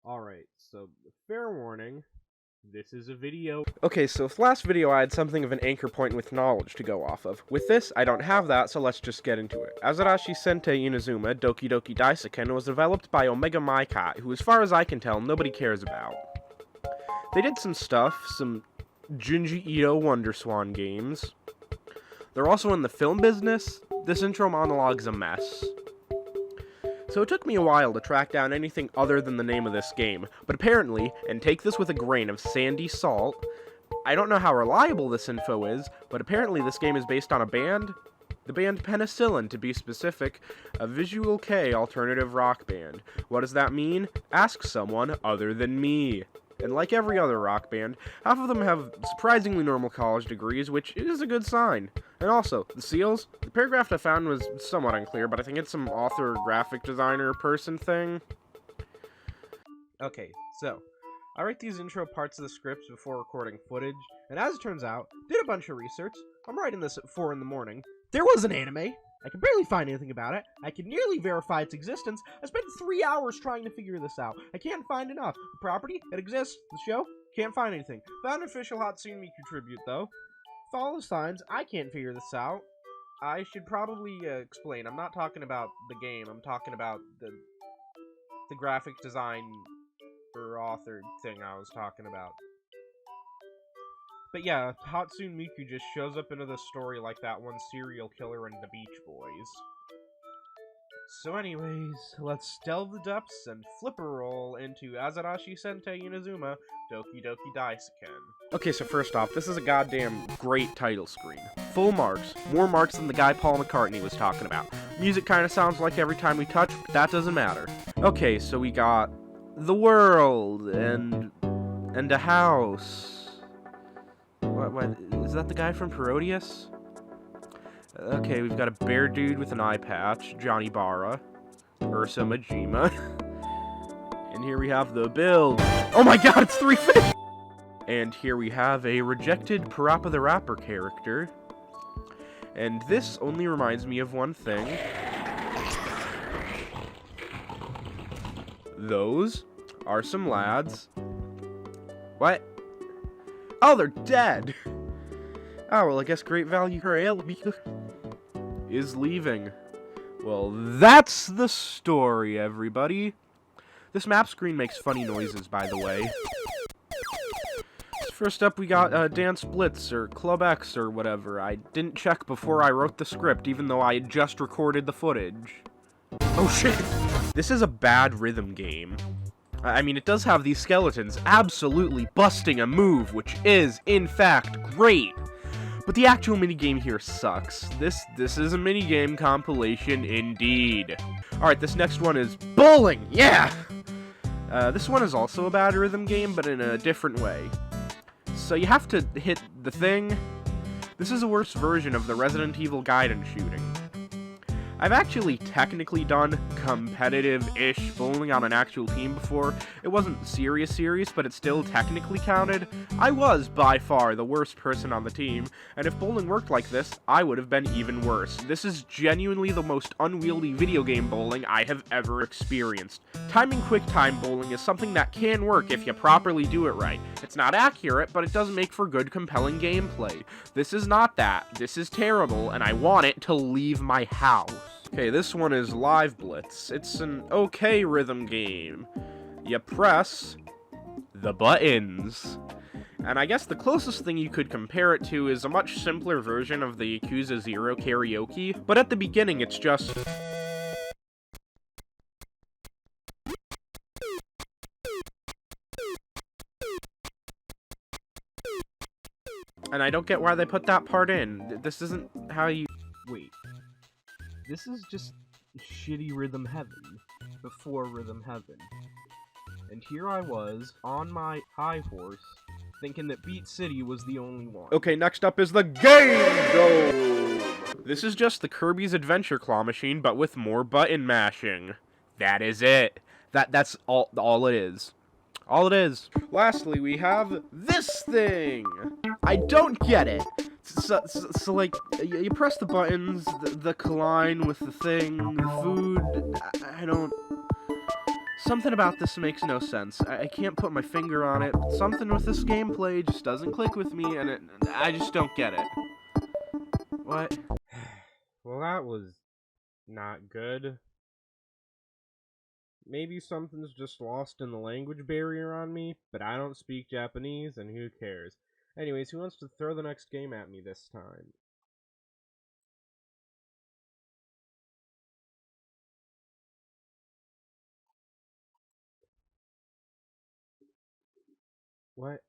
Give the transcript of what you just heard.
Alright, so fair warning, this is a video. Okay, so if last video I had something of an anchor point with knowledge to go off of. With this, I don't have that, so let's just get into it. Azarashi Sentai Inazuma Dokidoki Daisakusen was developed by Omega Maikai, who as far as I can tell, nobody cares about. They did some stuff, some Junji Ito Wonderswan games. They're also in the film business. This intro monologue's a mess. So it took me a while to track down anything other than the name of this game, but apparently, and take this with a grain of sandy salt, I don't know how reliable this info is, but apparently this game is based on a band, the band Penicillin to be specific, a Visual Kei alternative rock band. What does that mean? Ask someone other than me. And like every other rock band, half of them have surprisingly normal college degrees, which is a good sign. And also, the seals? The paragraph I found was somewhat unclear, but I think it's some author, graphic designer person thing. Okay, so, I write these intro parts of the scripts before recording footage, and as it turns out, did a bunch of research. I'm writing this at 4 in the morning. There was an anime! I can barely find anything about it. I can nearly verify its existence. I spent 3 hours trying to figure this out. I can't find enough. The property, it exists. The show, can't find anything. Found an official Hatsune Miku tribute, though. Follow the signs. I can't figure this out. I should probably explain. I'm not talking about the game. I'm talking about the graphic design or author thing I was talking about. But yeah, Hatsune Miku just shows up into the story like that one serial killer in the Beach Boys. So anyways, let's delve the depths and flip a roll into Azarashi Sentai Inazuma Dokidoki Daisakusen. Okay, so first off, this is a goddamn great title screen. Full marks. More marks than the guy Paul McCartney was talking about. Music kinda sounds like Every Time We Touch, but that doesn't matter. Okay, so we got the world, and a house. What, is that the guy from Frootjuce? Okay, we've got a bear dude with an eye patch, Johnny Barra, Ursa Majima. And here we have the build. Oh my god, it's 3 fish! And here we have a rejected Parappa the Rapper character. And this only reminds me of one thing. Those are some lads. What? Oh, they're dead! Oh, well, I guess Great Value Rail is leaving. Well, that's the story, everybody. This map screen makes funny noises, by the way. First up, we got Dance Blitz, or Club X, or whatever. I didn't check before I wrote the script, even though I had just recorded the footage. Oh, shit! This is a bad rhythm game. I mean, it does have these skeletons absolutely busting a move, which is, in fact, great. But the actual minigame here sucks. This is a minigame compilation indeed. Alright, this next one is bowling! Yeah! This one is also a bad rhythm game, but in a different way. So you have to hit the thing. This is a worse version of the Resident Evil Gaiden shooting. I've actually technically done competitive-ish bowling on an actual team before. It wasn't serious, but it still technically counted. I was, by far, the worst person on the team, and if bowling worked like this, I would have been even worse. This is genuinely the most unwieldy video game bowling I have ever experienced. Timing quick-time bowling is something that can work if you properly do it right. It's not accurate, but it does make for good, compelling gameplay. This is not that. This is terrible, and I want it to leave my house. Okay, this one is Live Blitz. It's an okay rhythm game. You press the buttons. And I guess the closest thing you could compare it to is a much simpler version of the Yakuza 0 karaoke, but at the beginning it's just... And I don't get why they put that part in. This isn't how you... Wait. This is just shitty Rhythm Heaven before Rhythm Heaven. And here I was, on my high horse, thinking that Beat City was the only one. Okay, next up is the Game Dome! This is just the Kirby's Adventure Claw machine, but with more button mashing. That is it. That's all it is. All it is. Lastly, we have this thing! I don't get it! So like, you press the buttons, the collide with the thing, the food, I don't... Something about this makes no sense. I can't put my finger on it. Something with this gameplay just doesn't click with me, and I just don't get it. What? Well, that was not good. Maybe something's just lost in the language barrier on me, but I don't speak Japanese, and who cares? Anyways, who wants to throw the next game at me this time? What?